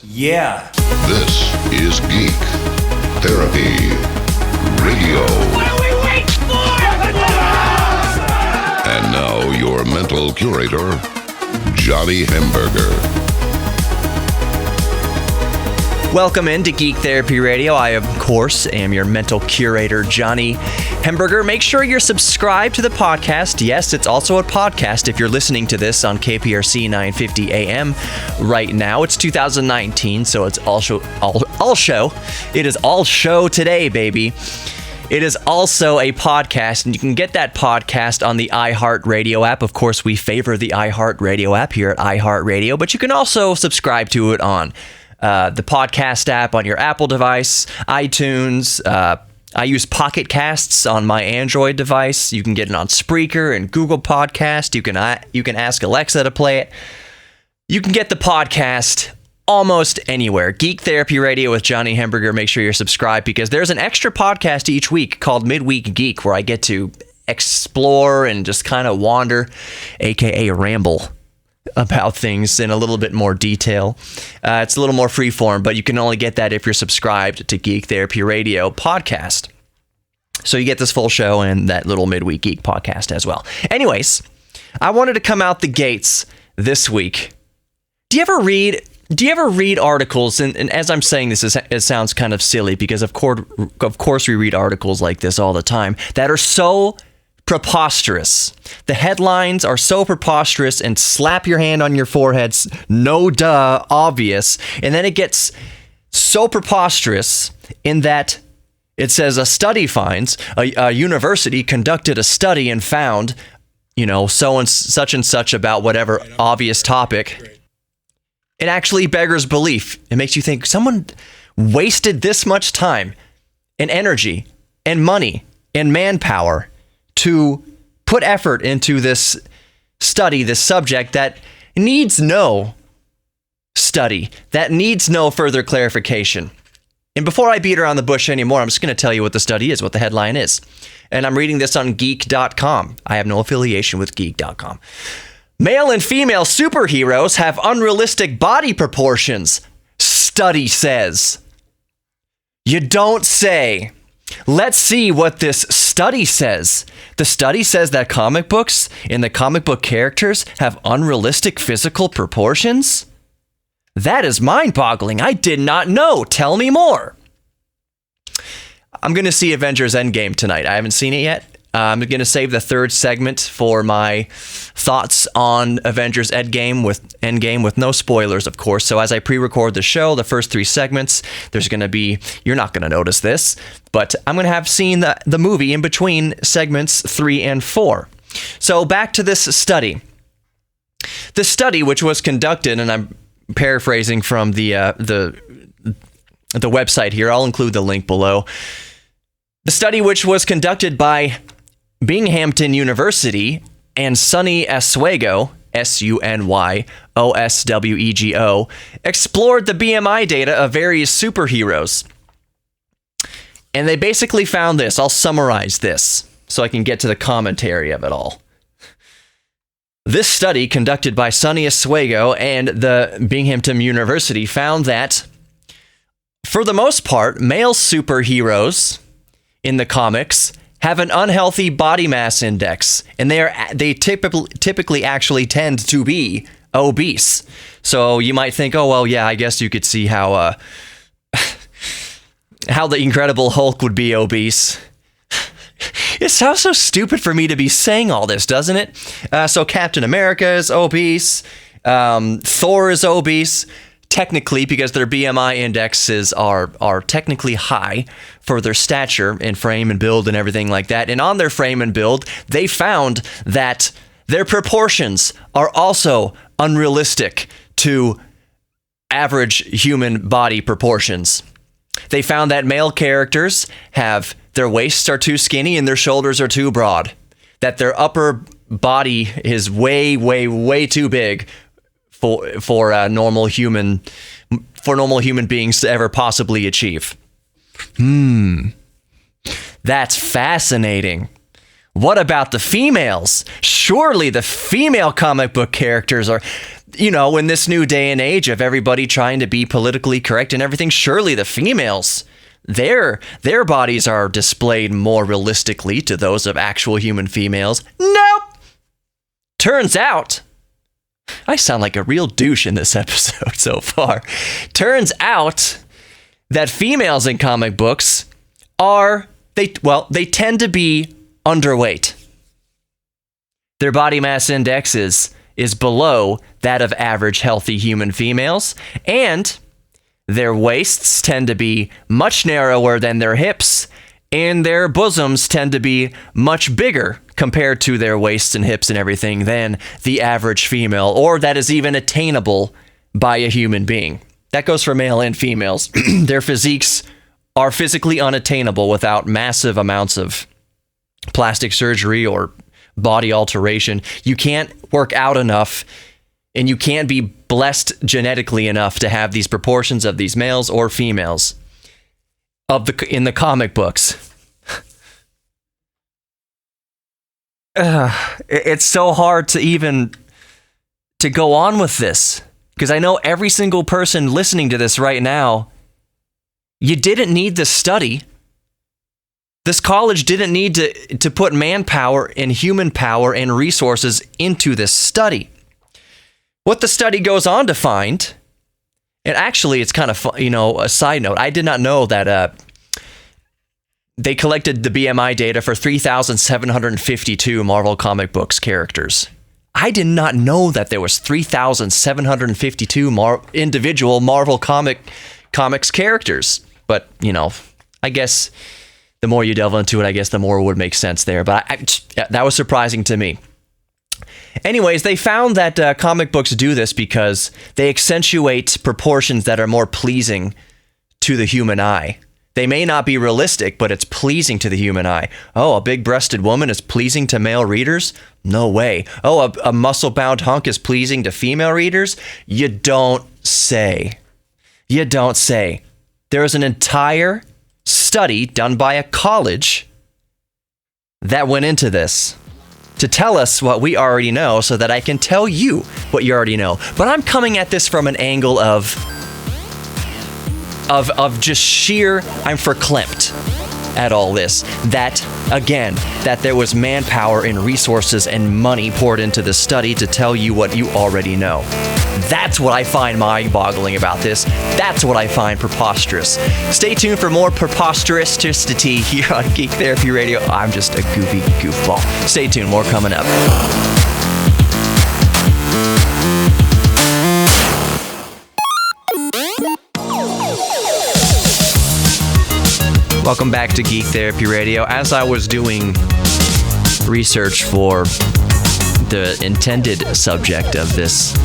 Yeah. This is Geek Therapy Radio. What are we waiting for? And now your mental curator, Johnny Hamburger. Welcome into Geek Therapy Radio. I, of course, am your mental curator, Johnny Hamburger. Make sure you're subscribed to the podcast. Yes, it's also a podcast if you're listening to this on KPRC 950 AM right now. It's 2019, so it's all show. It is all show today, baby. It is also a podcast, and you can get that podcast on the iHeartRadio app. Of course, we favor the iHeartRadio app here at iHeartRadio, but you can also subscribe to it on the podcast app on your Apple device, iTunes. I use Pocket Casts on my Android device. You can get it on Spreaker and Google Podcast. You can ask Alexa to play it. You can get the podcast almost anywhere. Geek Therapy Radio with Johnny Hamburger. Make sure you're subscribed because there's an extra podcast each week called Midweek Geek where I get to explore and just kind of wander, aka ramble about things in a little bit more detail. It's a little more freeform, but you can only get that if you're subscribed to Geek Therapy Radio podcast. So you get this full show and that little Midweek Geek podcast as well. Anyways, I wanted to come out the gates this week. Do you ever read articles? And as I'm saying this, it sounds kind of silly because of course we read articles like this all the time that are so preposterous. The headlines are so preposterous and slap your hand on your foreheads, no duh, obvious. And then it gets so preposterous in that it says a study finds, a university conducted a study and found, so and such about whatever obvious topic. It actually beggars belief. It makes you think someone wasted this much time and energy and money and manpower to put effort into this study, this subject that needs no study, that needs no further clarification. And before I beat around the bush anymore, I'm just going to tell you what the study is, what the headline is. And I'm reading this on geek.com. I have no affiliation with geek.com. Male and female superheroes have unrealistic body proportions, study says. You don't say. Let's see what this study says. The study says that comic books and the comic book characters have unrealistic physical proportions? That is mind-boggling. I did not know. Tell me more. I'm going to see Avengers Endgame tonight. I haven't seen it yet. I'm going to save the third segment for my thoughts on Avengers Endgame with no spoilers, of course. So as I pre-record the show, the first three segments, there's going to be, you're not going to notice this, but I'm going to have seen the movie in between segments 3 and 4. So back to this study. The study, which was conducted, and I'm paraphrasing from the website here, I'll include the link below. The study, which was conducted by Binghamton University and Sunny Oswego, Sunny-Oswego, explored the BMI data of various superheroes. And they basically found this. I'll summarize this so I can get to the commentary of it all. This study, conducted by Sunny Oswego and the Binghamton University, found that, for the most part, male superheroes in the comics have an unhealthy body mass index, and they typically actually tend to be obese. So you might think, oh well, yeah, I guess you could see how the Incredible Hulk would be obese. It sounds so stupid for me to be saying all this, doesn't it? So Captain America is obese, Thor is obese. Technically, because their BMI indexes are technically high for their stature and frame and build and everything like that. And on their frame and build, they found that their proportions are also unrealistic to average human body proportions. They found that male characters have their waists are too skinny and their shoulders are too broad. That their upper body is way, way, way too big for normal human beings to ever possibly achieve. That's fascinating. What about the females? Surely the female comic book characters in this new day and age of everybody trying to be politically correct and everything, surely the females, their bodies are displayed more realistically to those of actual human females. Nope. Turns out, I sound like a real douche in this episode so far. Turns out that females in comic books they tend to be underweight. Their body mass index is below that of average healthy human females, and their waists tend to be much narrower than their hips, and their bosoms tend to be much bigger compared to their waists and hips and everything than the average female, or that is even attainable by a human being. That goes for male and females. Their physiques are physically unattainable without massive amounts of plastic surgery or body alteration. You can't work out enough, and you can't be blessed genetically enough to have these proportions of these males or females in the comic books. It's so hard to go on with this, because I know every single person listening to this right now, you didn't need this study. This college didn't need to put manpower and human power and resources into this study. What the study goes on to find, and actually it's kind of a side note, I did not know that they collected the BMI data for 3,752 Marvel comic books characters. I did not know that there was 3,752 individual Marvel comics characters. But, I guess the more you delve into it, I guess the more it would make sense there. But that was surprising to me. Anyways, they found that comic books do this because they accentuate proportions that are more pleasing to the human eye. They may not be realistic, but it's pleasing to the human eye. Oh, a big-breasted woman is pleasing to male readers? No way. Oh, a muscle-bound hunk is pleasing to female readers? You don't say. You don't say. There is an entire study done by a college that went into this to tell us what we already know so that I can tell you what you already know. But I'm coming at this from an angle of just sheer, I'm verklempt at all this. That there was manpower and resources and money poured into the study to tell you what you already know. That's what I find mind-boggling about this. That's what I find preposterous. Stay tuned for more preposterousity here on Geek Therapy Radio. I'm just a goofy goofball. Stay tuned, more coming up. Welcome back to Geek Therapy Radio. As I was doing research for the intended subject of this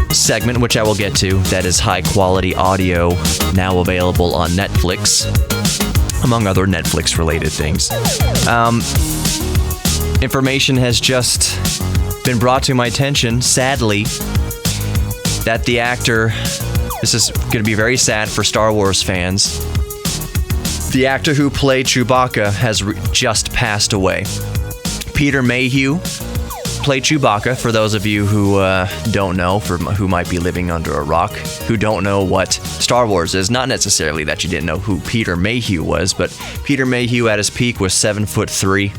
segment, which I will get to, that is high quality audio now available on Netflix, among other Netflix related things. Information has just been brought to my attention, sadly, that the actor, this is going to be very sad for Star Wars fans, the actor who played Chewbacca has just passed away. Peter Mayhew played Chewbacca. For those of you who don't know, who might be living under a rock, who don't know what Star Wars is, not necessarily that you didn't know who Peter Mayhew was, but Peter Mayhew at his peak was 7'3",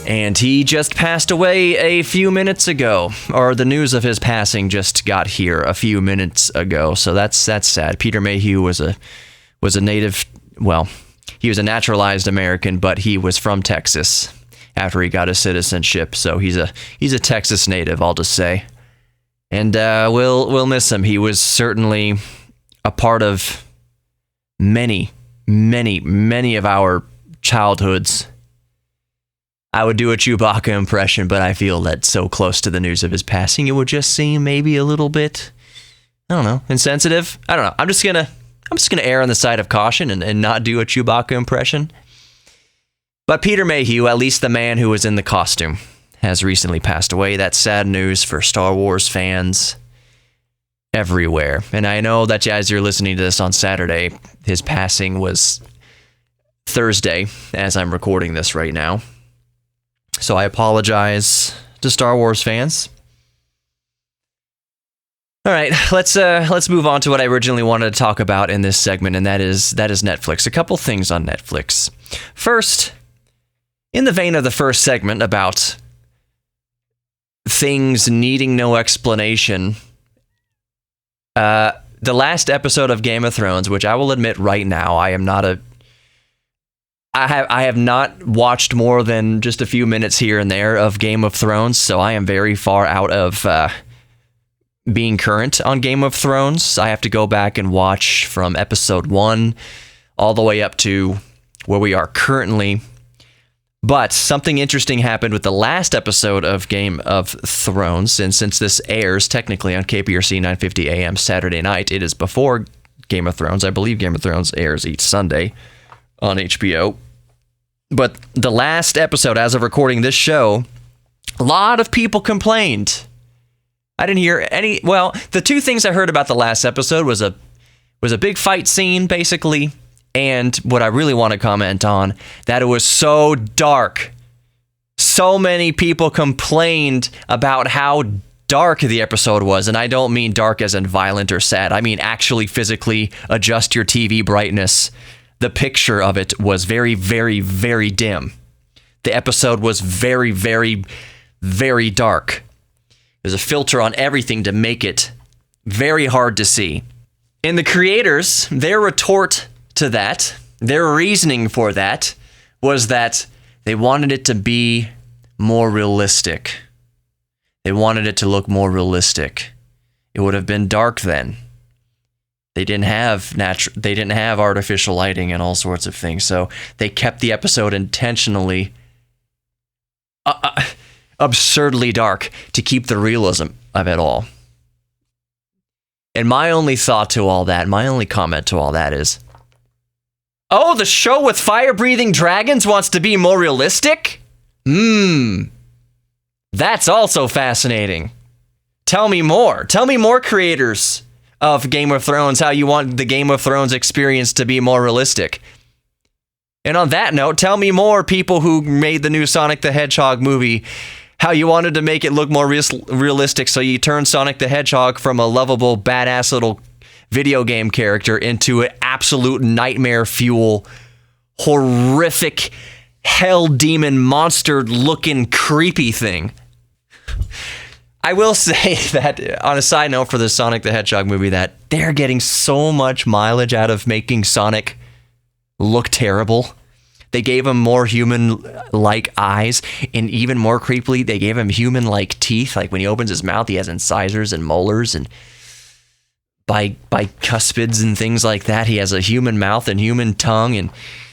and he just passed away a few minutes ago, or the news of his passing just got here a few minutes ago. So that's sad. Peter Mayhew was a native. Well, he was a naturalized American, but he was from Texas after he got his citizenship. So he's a Texas native, I'll just say. And we'll miss him. He was certainly a part of many of our childhoods. I would do a Chewbacca impression, but I feel that so close to the news of his passing, it would just seem maybe a little bit, I don't know, insensitive. I don't know. I'm just gonna err on the side of caution and not do a Chewbacca impression. But Peter Mayhew, at least the man who was in the costume, has recently passed away. That's sad news for Star Wars fans everywhere. And I know that as you're listening to this on Saturday, his passing was Thursday, as I'm recording this right now. So I apologize to Star Wars fans. All right, let's move on to what I originally wanted to talk about in this segment, and that is Netflix. A couple things on Netflix. First, in the vein of the first segment about things needing no explanation, the last episode of Game of Thrones, which I will admit right now, I have not watched more than just a few minutes here and there of Game of Thrones, so I am very far out of being current on Game of Thrones. I have to go back and watch from episode 1 all the way up to where we are currently. But something interesting happened with the last episode of Game of Thrones, and since this airs technically on KPRC 9:50 a.m. Saturday night, it is before Game of Thrones. I believe Game of Thrones airs each Sunday on HBO. But the last episode, as of recording this show, a lot of people complained. I didn't hear any. Well, the two things I heard about the last episode was a big fight scene, basically, and what I really want to comment on, that it was so dark. So many people complained about how dark the episode was, and I don't mean dark as in violent or sad. I mean actually physically adjust your TV brightness. The picture of it was very, very, very dim. The episode was very, very, very dark. There's a filter on everything to make it very hard to see. And the creators, their retort to that, their reasoning for that, was that they wanted it to be more realistic. They wanted it to look more realistic. It would have been dark then. They didn't have artificial lighting and all sorts of things, so they kept the episode intentionally absurdly dark to keep the realism of it all. And my only thought to all that, my only comment to all that is, oh, the show with fire-breathing dragons wants to be more realistic? That's also fascinating. Tell me more. Tell me more, creators of Game of Thrones, how you want the Game of Thrones experience to be more realistic. And on that note, tell me more, people who made the new Sonic the Hedgehog movie, how you wanted to make it look more realistic, so you turned Sonic the Hedgehog from a lovable, badass little video game character into an absolute nightmare fuel, horrific, hell demon monster looking creepy thing. I will say that, on a side note for the Sonic the Hedgehog movie, that they're getting so much mileage out of making Sonic look terrible. They gave him more human-like eyes, and even more creepily, they gave him human-like teeth. Like when he opens his mouth, he has incisors and molars, and bicuspids and things like that. He has a human mouth and human tongue and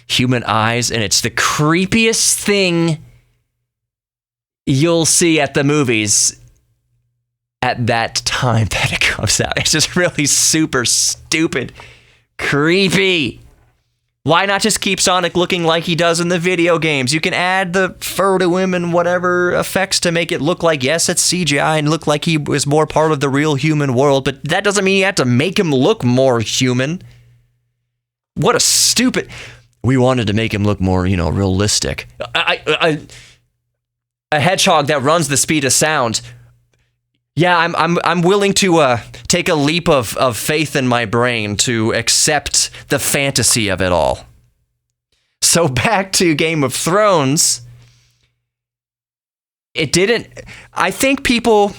human eyes, and it's the creepiest thing you'll see at the movies at that time that it comes out. It's just really super stupid, creepy. Why not just keep Sonic looking like he does in the video games? You can add the fur to him and whatever effects to make it look like, yes, it's CGI and look like he was more part of the real human world, but that doesn't mean you have to make him look more human. What a stupid... We wanted to make him look more, realistic. A hedgehog that runs the speed of sound. Yeah, I'm willing to take a leap of faith in my brain to accept the fantasy of it all. So back to Game of Thrones. It didn't... I think people...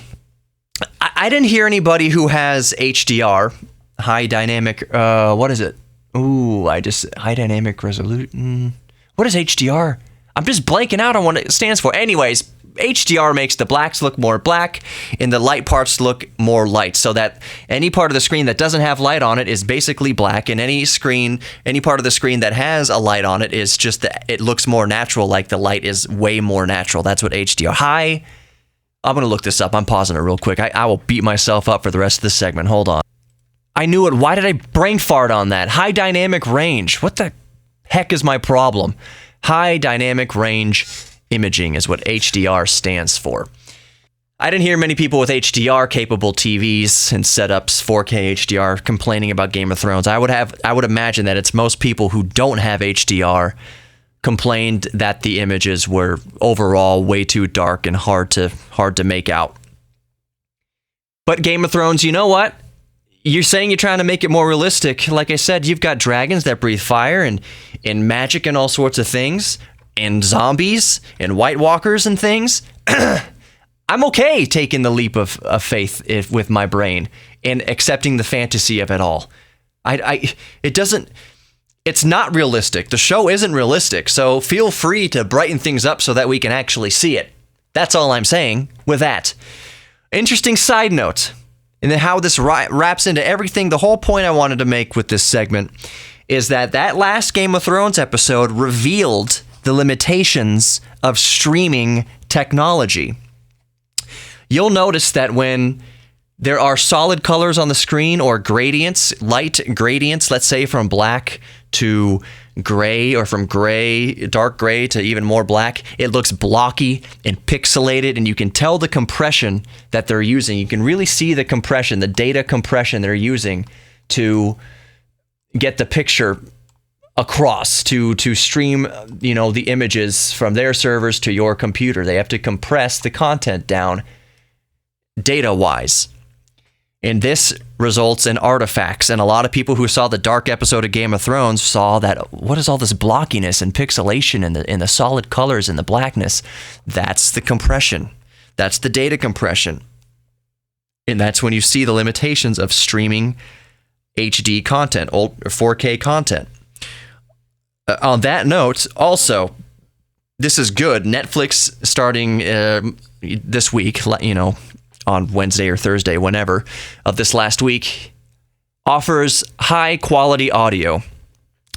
I didn't hear anybody who has HDR, high dynamic... what is it? High dynamic resolution... What is HDR? I'm just blanking out on what it stands for. Anyways... HDR makes the blacks look more black and the light parts look more light, so that any part of the screen that doesn't have light on it is basically black, and any part of the screen that has a light on it is just it looks more natural, like the light is way more natural. That's what HDR. I'm going to look this up. I'm pausing it real quick. I will beat myself up for the rest of this segment. Hold on. I knew it. Why did I brain fart on that? High dynamic range. What the heck is my problem? High dynamic range imaging is what HDR stands for. I didn't hear many people with HDR-capable TVs and setups, 4K HDR, complaining about Game of Thrones. I would imagine that it's most people who don't have HDR complained that the images were overall way too dark and hard to make out. But Game of Thrones, you know what? You're saying you're trying to make it more realistic. Like I said, you've got dragons that breathe fire and magic and all sorts of things, and zombies and White Walkers and things. I'm okay taking the leap of faith with my brain and accepting the fantasy of it all. It's not realistic. The show isn't realistic, so feel free to brighten things up so that we can actually see it. That's all I'm saying with that. Interesting side note, and then how this wraps into everything. The whole point I wanted to make with this segment is that last Game of Thrones episode revealed the limitations of streaming technology. You'll notice that when there are solid colors on the screen or gradients, light gradients, let's say from black to gray or from dark gray to even more black, it looks blocky and pixelated, and you can tell the compression that they're using. You can really see the compression, the data compression they're using to get the picture across, to stream, the images from their servers to your computer. They have to compress the content down data-wise. And this results in artifacts. And a lot of people who saw the dark episode of Game of Thrones saw that, what is all this blockiness and pixelation in the solid colors and the blackness? That's the compression. That's the data compression. And that's when you see the limitations of streaming HD content, or 4K content. On that note, also, this is good. Netflix starting this week, on Wednesday or Thursday, whenever, of this last week, offers high quality audio.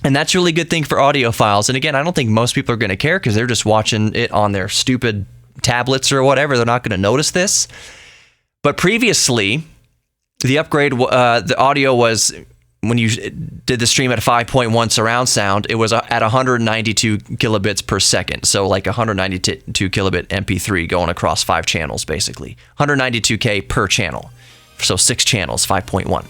And that's a really good thing for audiophiles. And again, I don't think most people are going to care because they're just watching it on their stupid tablets or whatever. They're not going to notice this. But previously, the upgrade, the audio was, when you did the stream at 5.1 surround sound, it was at 192 kilobits per second. So like 192 kilobit MP3 going across 5 channels, basically. 192K per channel. So 6 channels, 5.1.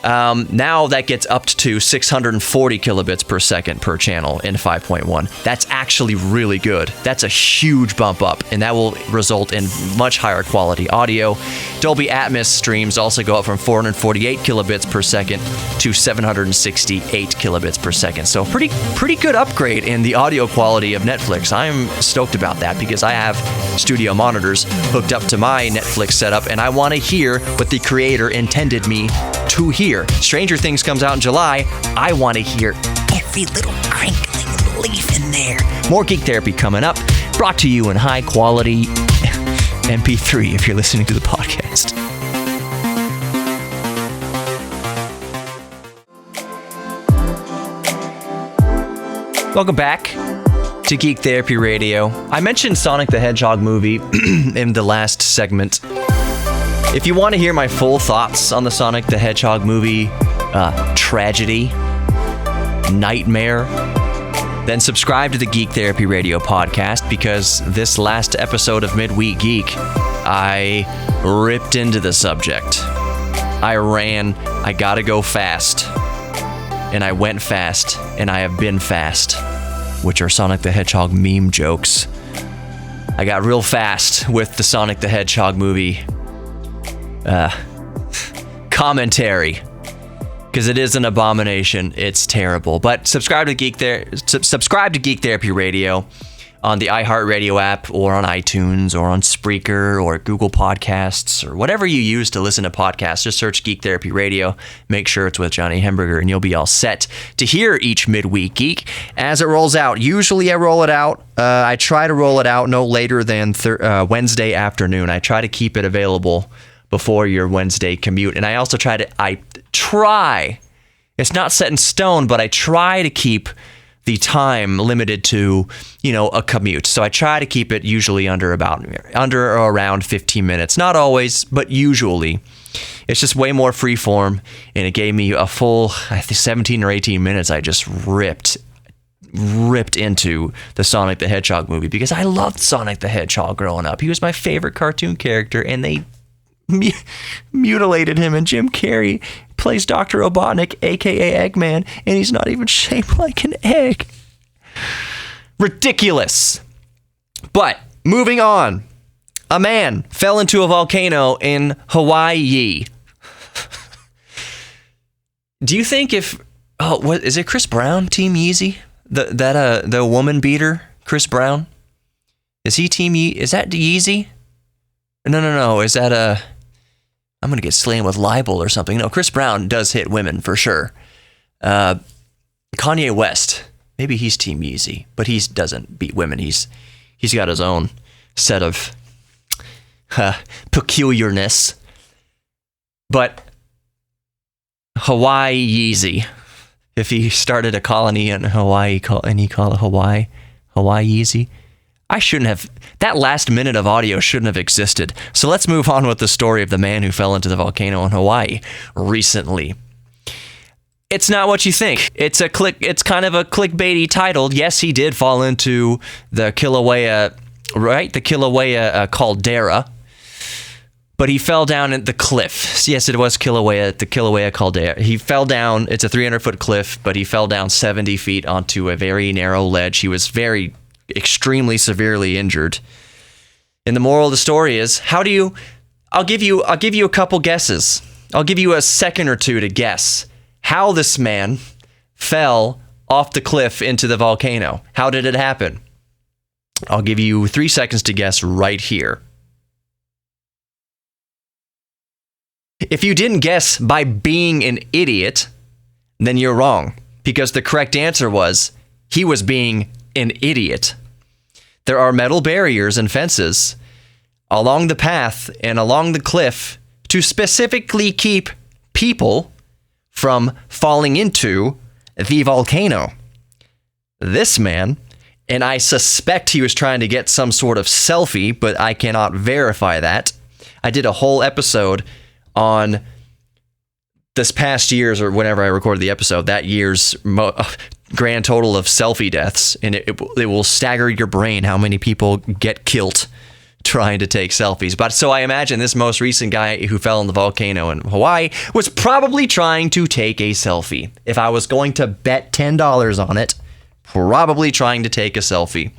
Now that gets up to 640 kilobits per second per channel in 5.1. That's actually really good. That's a huge bump up, and that will result in much higher quality audio. Dolby Atmos streams also go up from 448 kilobits per second to 768 kilobits per second. So pretty good upgrade in the audio quality of Netflix. I'm stoked about that because I have studio monitors hooked up to my Netflix setup, and I want to hear what the creator intended me to hear. Stranger Things comes out in July. I want to hear every little crinkling of the leaf in there. More Geek Therapy coming up, brought to you in high quality MP3 if you're listening to the podcast. Welcome back to Geek Therapy Radio. I mentioned Sonic the Hedgehog movie in the last segment. If you want to hear my full thoughts on the Sonic the Hedgehog movie, tragedy, nightmare, then subscribe to the Geek Therapy Radio podcast, because this last episode of Midweek Geek, I ripped into the subject. I ran, I gotta go fast, and I went fast, and I have been fast, which are Sonic the Hedgehog meme jokes. I got real fast with the Sonic the Hedgehog movie commentary, because it is an abomination. It's terrible. But subscribe to Geek Therapy Radio on the iHeartRadio app, or on iTunes, or on Spreaker, or Google Podcasts, or whatever you use to listen to podcasts. Just search Geek Therapy Radio. Make sure it's with Johnny Hemberger, and you'll be all set to hear each Midweek Geek as it rolls out. Usually I roll it out. I try to roll it out no later than Wednesday afternoon. I try to keep it available before your Wednesday commute. And I also try, it's not set in stone, but I try to keep the time limited to, a commute. So I try to keep it usually under or around 15 minutes. Not always, but usually. It's just way more freeform, and it gave me a full, I think 17 or 18 minutes. I just ripped into the Sonic the Hedgehog movie, because I loved Sonic the Hedgehog growing up. He was my favorite cartoon character, and they mutilated him, and Jim Carrey plays Dr. Robotnik, aka Eggman, and he's not even shaped like an egg. Ridiculous. But moving on, A man fell into a volcano in Hawaii. Do you think what is it? Chris Brown, Team Yeezy? The woman beater, Chris Brown? Is he Team Yeezy? Is that Yeezy? No. Is that I'm gonna get slammed with libel or something. No, Chris Brown does hit women for sure. Kanye West, maybe he's Team Yeezy, but he doesn't beat women. He's got his own set of peculiarness. But Hawaii Yeezy, if he started a colony in Hawaii and he called it Hawaii Yeezy, that last minute of audio shouldn't have existed. So let's move on with the story of the man who fell into the volcano in Hawaii recently. It's not what you think. It's kind of a clickbaity title. Yes, he did fall into the Kilauea, right? The Kilauea caldera. But he fell down at the cliff. Yes, it was Kilauea, the Kilauea caldera. He fell down. It's a 300-foot cliff, but he fell down 70 feet onto a very narrow ledge. He was extremely severely injured. And the moral of the story is, I'll give you a couple guesses. I'll give you a second or two to guess how this man fell off the cliff into the volcano. How did it happen? I'll give you 3 seconds to guess right here. If you didn't guess by being an idiot, then you're wrong, because the correct answer was he was being an idiot. There are metal barriers and fences along the path and along the cliff to specifically keep people from falling into the volcano. This man, and I suspect he was trying to get some sort of selfie, but I cannot verify that. I did a whole episode on this past year's, or whenever I recorded the episode, that year's grand total of selfie deaths, and it will stagger your brain how many people get killed trying to take selfies. But so I imagine this most recent guy who fell in the volcano in Hawaii was probably trying to take a selfie. If I was going to bet $10 on it, probably trying to take a selfie.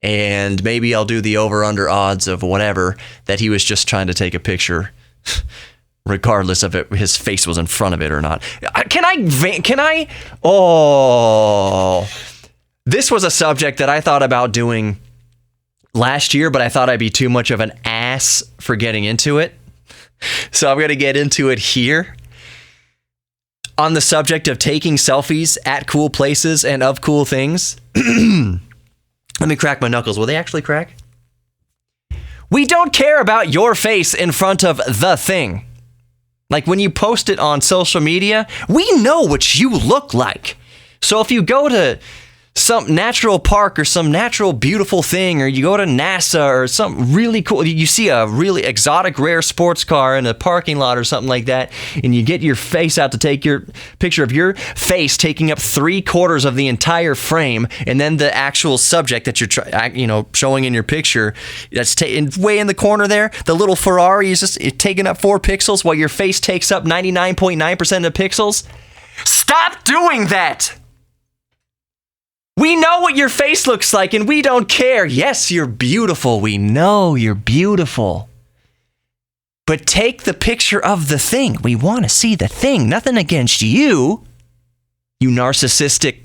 And maybe I'll do the over-under odds of whatever, that he was just trying to take a picture regardless of it, his face was in front of it or not. This was a subject that I thought about doing last year, but I thought I'd be too much of an ass for getting into it. So I'm going to get into it here. On the subject of taking selfies at cool places and of cool things. Let me crack my knuckles. Will they actually crack? We don't care about your face in front of the thing. Like when you post it on social media, we know what you look like. So if you go to some natural park or some natural beautiful thing, or you go to NASA or something really cool, you see a really exotic rare sports car in a parking lot or something like that, and you get your face out to take your picture of your face taking up 3/4 of the entire frame, and then the actual subject that you're showing in your picture that's way in the corner there, the little Ferrari is just taking up 4 pixels while your face takes up 99.9% of the pixels. Stop doing that! We know what your face looks like, and we don't care. Yes, you're beautiful. We know you're beautiful. But take the picture of the thing. We want to see the thing. Nothing against you, you narcissistic.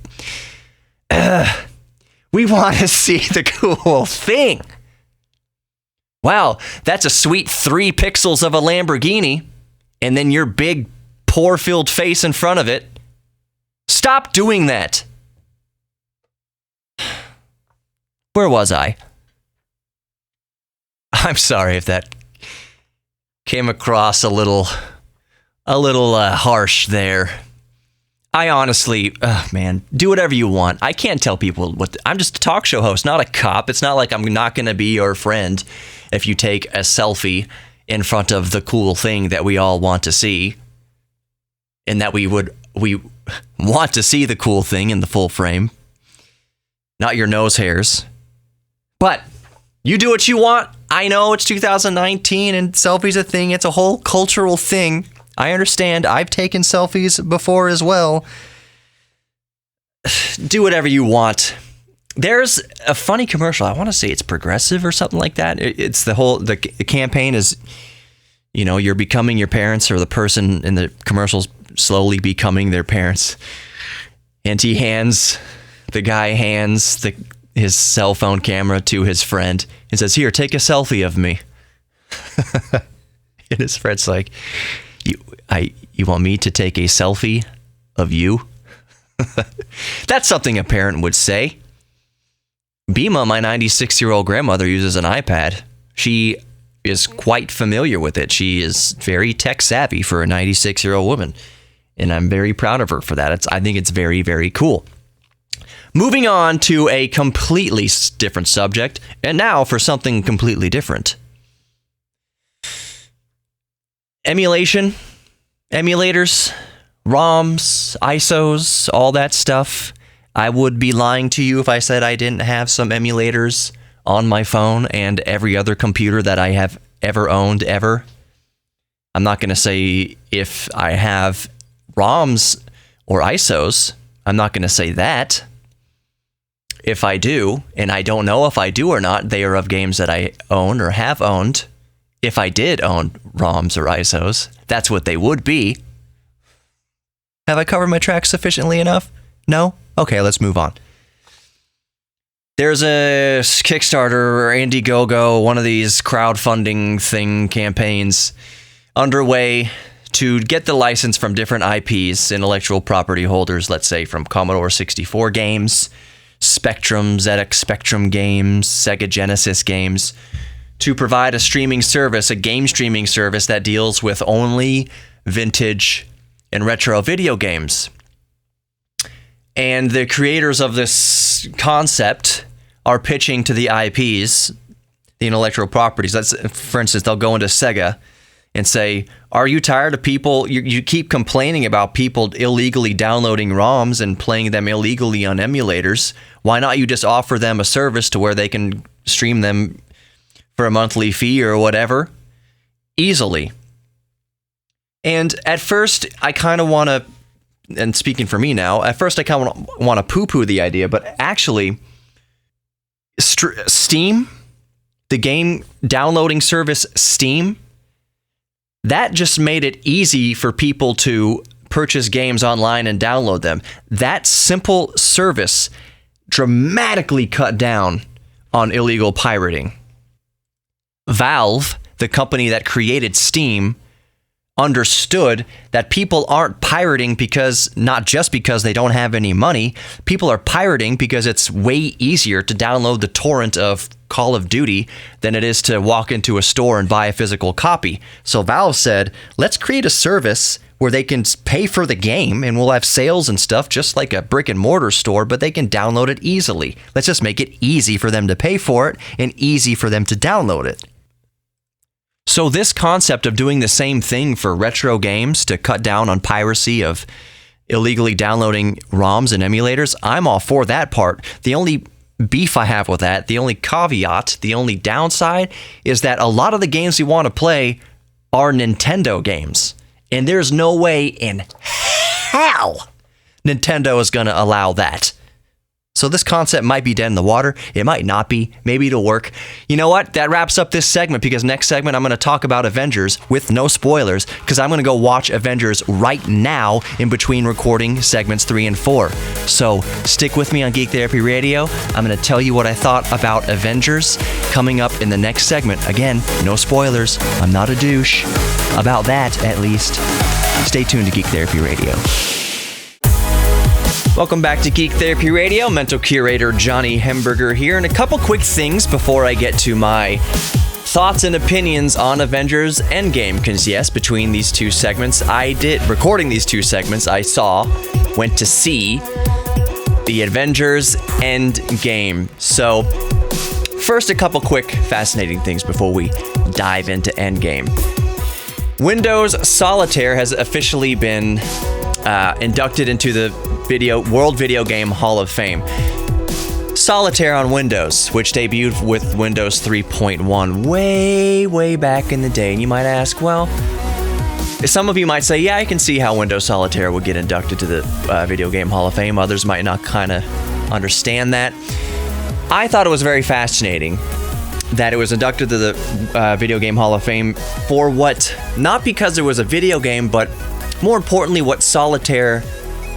We want to see the cool thing. Wow, that's a sweet 3 pixels of a Lamborghini, and then your big, pore-filled face in front of it. Stop doing that. Where was I? I'm sorry if that came across a little harsh there. I honestly, man, do whatever you want. I can't tell people I'm just a talk show host, not a cop. It's not like I'm not going to be your friend if you take a selfie in front of the cool thing that we all want to see, and that we want to see the cool thing in the full frame, not your nose hairs. But you do what you want. I know it's 2019 and selfies a thing. It's a whole cultural thing. I understand. I've taken selfies before as well. Do whatever you want. There's a funny commercial. I want to say it's Progressive or something like that. It's the campaign is, you're becoming your parents, or the person in the commercial's slowly becoming their parents. And the guy hands his cell phone camera to his friend and says, "Here, take a selfie of me." And his friend's like, you want me to take a selfie of you?" That's something a parent would say. Bima, my 96-year-old grandmother, uses an iPad. She is quite familiar with it. She is very tech savvy for a 96-year-old woman. And I'm very proud of her for that. I think it's very, very cool. Moving on to a completely different subject, and now for something completely different. Emulation, emulators, ROMs, ISOs, all that stuff. I would be lying to you if I said I didn't have some emulators on my phone and every other computer that I have ever owned ever. I'm not going to say if I have ROMs or ISOs. I'm not going to say that. If I do, and I don't know if I do or not, they are of games that I own or have owned. If I did own ROMs or ISOs, that's what they would be. Have I covered my tracks sufficiently enough? No? Okay, let's move on. There's a Kickstarter or Indiegogo, one of these crowdfunding campaigns underway to get the license from different IPs, intellectual property holders, let's say from Commodore 64 games, Spectrum, ZX Spectrum games, Sega Genesis games, to provide a streaming service, a game streaming service that deals with only vintage and retro video games. And the creators of this concept are pitching to the IPs, the intellectual properties. For instance, they'll go into Sega and say, "Are you tired of people? You keep complaining about people illegally downloading ROMs and playing them illegally on emulators. Why not you just offer them a service to where they can stream them for a monthly fee or whatever easily?" And at first, I kind of want to, and speaking for me now, at first I kind of want to poo-poo the idea, but actually, Steam, the game downloading service Steam, that just made it easy for people to purchase games online and download them. That simple service dramatically cut down on illegal pirating. Valve, the company that created Steam, understood that people aren't pirating not just because they don't have any money. People are pirating because it's way easier to download the torrent of Call of Duty than it is to walk into a store and buy a physical copy. So Valve said, let's create a service where they can pay for the game and we'll have sales and stuff just like a brick and mortar store, but they can download it easily. Let's just make it easy for them to pay for it and easy for them to download it. So this concept of doing the same thing for retro games to cut down on piracy of illegally downloading ROMs and emulators, I'm all for that part. The only beef I have with that, the only caveat, the only downside is that a lot of the games we want to play are Nintendo games. And there's no way in hell Nintendo is going to allow that. So this concept might be dead in the water. It might not be. Maybe it'll work. You know what? That wraps up this segment, because next segment I'm going to talk about Avengers with no spoilers, because I'm going to go watch Avengers right now in between recording segments 3 and 4. So stick with me on Geek Therapy Radio. I'm going to tell you what I thought about Avengers coming up in the next segment. Again, no spoilers. I'm not a douche. About that, at least. Stay tuned to Geek Therapy Radio. Welcome back to Geek Therapy Radio. Mental curator Johnny Hemberger here. And a couple quick things before I get to my thoughts and opinions on Avengers Endgame. Because yes, between these two segments, recording these two segments, went to see the Avengers Endgame. So first, a couple quick fascinating things before we dive into Endgame. Windows Solitaire has officially been inducted into the World Video Game Hall of Fame. Solitaire on Windows, which debuted with Windows 3.1 way back in the day. And you might ask, well, some of you might say, yeah, I can see how Windows Solitaire would get inducted to the Video Game Hall of Fame. Others might not kind of understand that. I thought it was very fascinating that it was inducted to the Video Game Hall of Fame for what, not because it was a video game, but more importantly, what Solitaire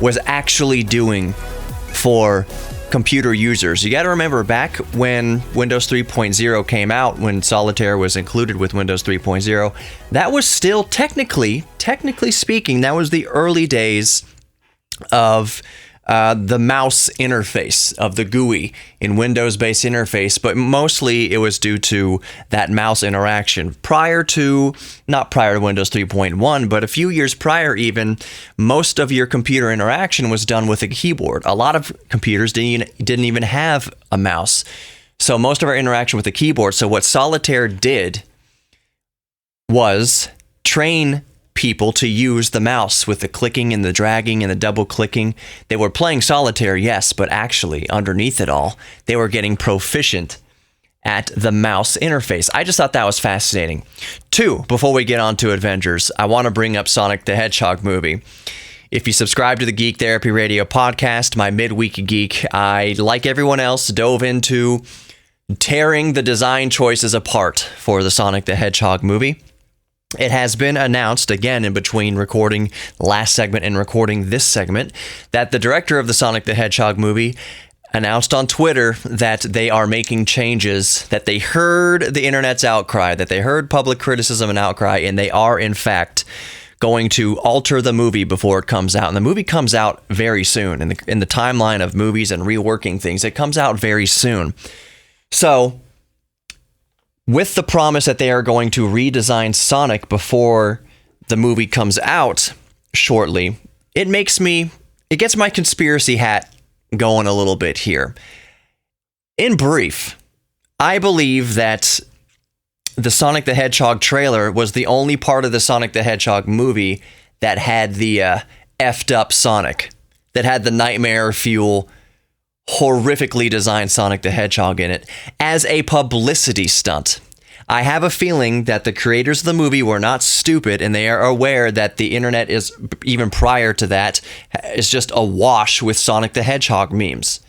was actually doing for computer users. You got to remember, back when Windows 3.0 came out, when Solitaire was included with Windows 3.0, that was still technically speaking, that was the early days of the mouse interface, of the GUI in Windows-based interface, but mostly it was due to that mouse interaction. Not prior to Windows 3.1, but a few years prior even, most of your computer interaction was done with a keyboard. A lot of computers didn't even have a mouse. So most of our interaction with the keyboard. So what Solitaire did was train people to use the mouse with the clicking and the dragging and the double clicking. They were playing Solitaire, yes, but actually underneath it all, they were getting proficient at the mouse interface. I just thought that was fascinating. 2, before we get on to Avengers, I want to bring up Sonic the Hedgehog movie. If you subscribe to the Geek Therapy Radio podcast, my midweek geek, I, like everyone else, dove into tearing the design choices apart for the Sonic the Hedgehog movie. It has been announced, again, in between recording last segment and recording this segment, that the director of the Sonic the Hedgehog movie announced on Twitter that they are making changes, that they heard the internet's outcry, that they heard public criticism and outcry, and they are, in fact, going to alter the movie before it comes out. And the movie comes out very soon. In the timeline of movies and reworking things, it comes out very soon. So, with the promise that they are going to redesign Sonic before the movie comes out shortly, it gets my conspiracy hat going a little bit here. In brief, I believe that the Sonic the Hedgehog trailer was the only part of the Sonic the Hedgehog movie that had the effed up Sonic, that had the nightmare fuel, horrifically designed Sonic the Hedgehog in it as a publicity stunt. I have a feeling that the creators of the movie were not stupid, and they are aware that the internet is, even prior to that, is just awash with Sonic the Hedgehog memes.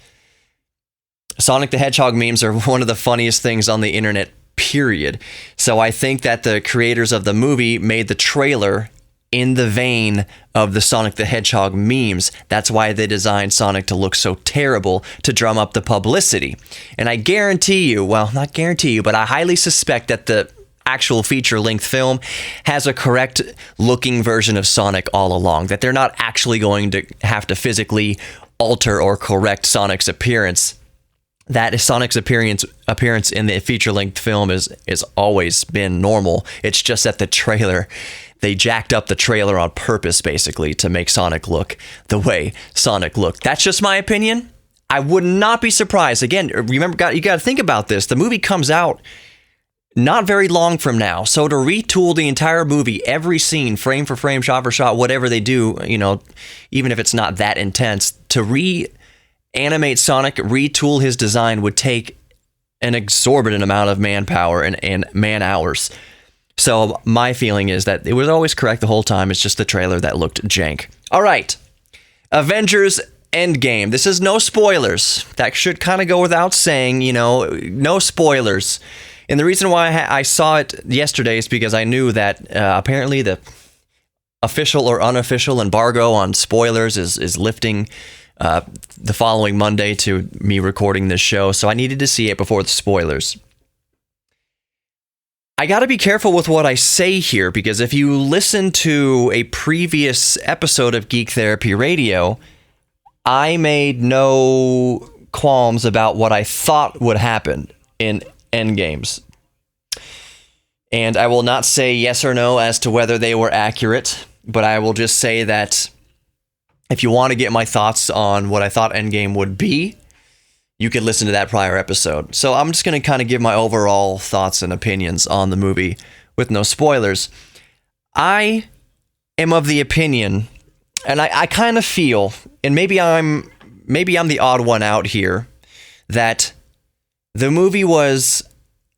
Sonic the Hedgehog memes are one of the funniest things on the internet, period. So I think that the creators of the movie made the trailer in the vein of the Sonic the Hedgehog memes. That's why they designed Sonic to look so terrible, to drum up the publicity. And I guarantee you, well, not guarantee you, but I highly suspect that the actual feature-length film has a correct looking version of Sonic all along, that they're not actually going to have to physically alter or correct Sonic's appearance. That Sonic's appearance in the feature-length film is always been normal. It's just that the trailer, they jacked up the trailer on purpose, basically, to make Sonic look the way Sonic looked. That's just my opinion. I would not be surprised. Again, remember, you got to think about this. The movie comes out not very long from now. So to retool the entire movie, every scene, frame for frame, shot for shot, whatever they do, even if it's not that intense, to reanimate Sonic, retool his design would take an exorbitant amount of manpower and man hours. So my feeling is that it was always correct the whole time. It's just the trailer that looked jank. All right. Avengers Endgame. This is no spoilers. That should kind of go without saying, no spoilers. And the reason why I saw it yesterday is because I knew that apparently the official or unofficial embargo on spoilers is lifting the following Monday to me recording this show. So I needed to see it before the spoilers. I got to be careful with what I say here, because if you listen to a previous episode of Geek Therapy Radio, I made no qualms about what I thought would happen in Endgames. And I will not say yes or no as to whether they were accurate, but I will just say that if you want to get my thoughts on what I thought Endgame would be, you could listen to that prior episode. So I'm just going to kind of give my overall thoughts and opinions on the movie with no spoilers. I am of the opinion, and I kind of feel, and maybe I'm the odd one out here, that the movie was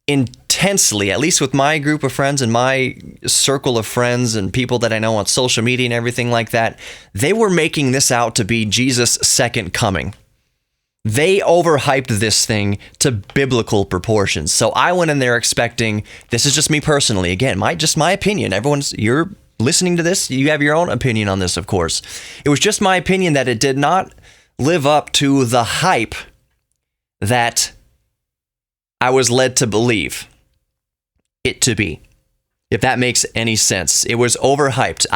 intensely, at least with my group of friends and my circle of friends and people that I know on social media and everything like that, they were making this out to be Jesus' second coming. they overhyped this thing to biblical proportions. So I went in there expecting, this is just me personally, again, my opinion. You're listening to this, you have your own opinion on this, of course. It was just my opinion that it did not live up to the hype that I was led to believe it to be. If that makes any sense. It was overhyped.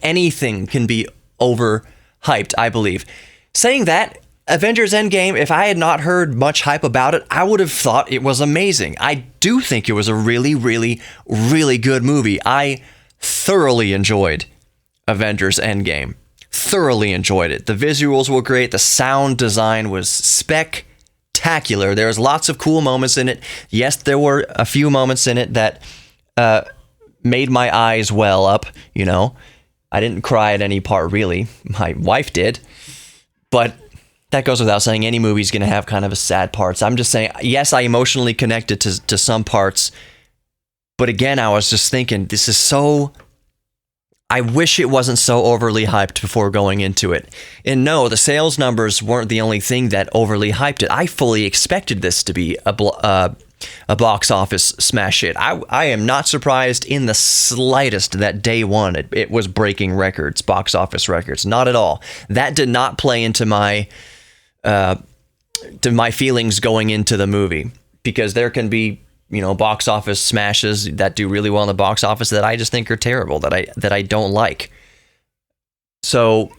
Anything can be overhyped, I believe. Saying that, Avengers Endgame, if I had not heard much hype about it, I would have thought it was amazing. I do think it was a really, really, really good movie. I thoroughly enjoyed Avengers Endgame. Thoroughly enjoyed it. The visuals were great. The sound design was spectacular. There was lots of cool moments in it. Yes, there were a few moments in it that made my eyes well up, I didn't cry at any part, really. My wife did. But that goes without saying. Any movie's going to have kind of a sad parts. I'm just saying, yes, I emotionally connected to some parts. But again, I was just thinking, this is so... I wish it wasn't so overly hyped before going into it. And no, the sales numbers weren't the only thing that overly hyped it. I fully expected this to be a box office smash hit. I am not surprised in the slightest that day one it was breaking records, box office records. Not at all. That did not play into my feelings going into the movie, because there can be box office smashes that do really well in the box office that I just think are terrible, that I don't like. So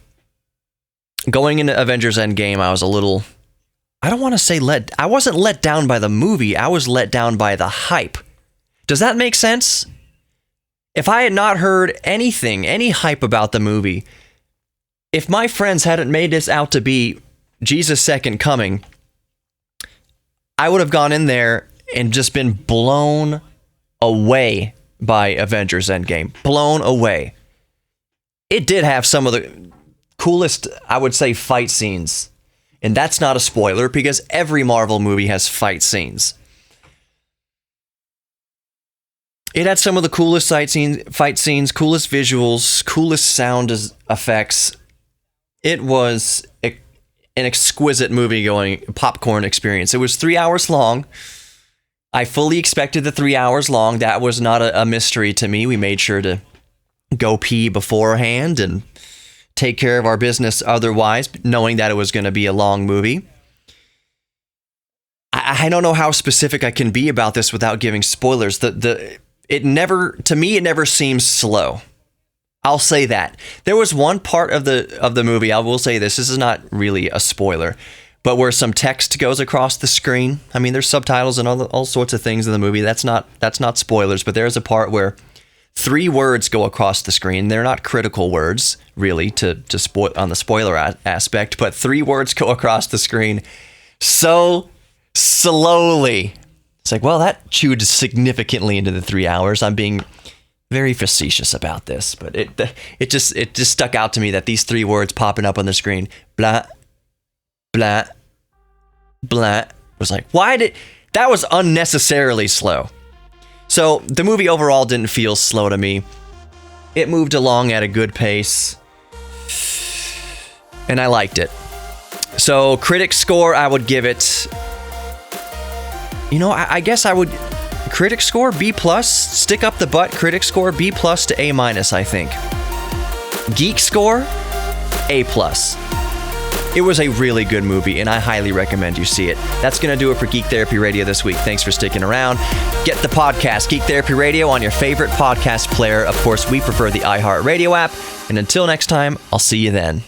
going into Avengers Endgame, I was a little, I don't want to say I wasn't let down by the movie. I was let down by the hype. Does that make sense? If I had not heard any hype about the movie, if my friends hadn't made this out to be Jesus' second coming, I would have gone in there and just been blown away by Avengers Endgame. Blown away. It did have some of the coolest, I would say, fight scenes. And that's not a spoiler, because every Marvel movie has fight scenes. It had some of the coolest fight scenes, coolest visuals, coolest sound effects. It was an exquisite movie-going popcorn experience. It was 3 hours long. I fully expected the 3 hours long. That was not a mystery to me. We made sure to go pee beforehand and take care of our business otherwise, knowing that it was going to be a long movie. I don't know how specific I can be about this without giving spoilers. It never seems slow. I'll say that. There was one part of the movie, I will say this is not really a spoiler, but where some text goes across the screen. I mean, there's subtitles and all sorts of things in the movie. That's not spoilers, but there's a part where 3 words go across the screen. They're not critical words, really, to spoil on the spoiler aspect, but 3 words go across the screen so slowly. It's like, well, that chewed significantly into the 3 hours. I'm being very facetious about this, but it just stuck out to me that these 3 words popping up on the screen, blah, blah, blah, was like, that was unnecessarily slow. So the movie overall didn't feel slow to me. It moved along at a good pace, and I liked it. So critic score, I would give it, I guess I would, critic score B+, stick up the butt, critic score B+ to A-, I think. Geek score A+. It was a really good movie, and I highly recommend you see it. That's going to do it for Geek Therapy Radio this week. Thanks for sticking around. Get the podcast, Geek Therapy Radio, on your favorite podcast player. Of course, we prefer the iHeartRadio app. And until next time, I'll see you then.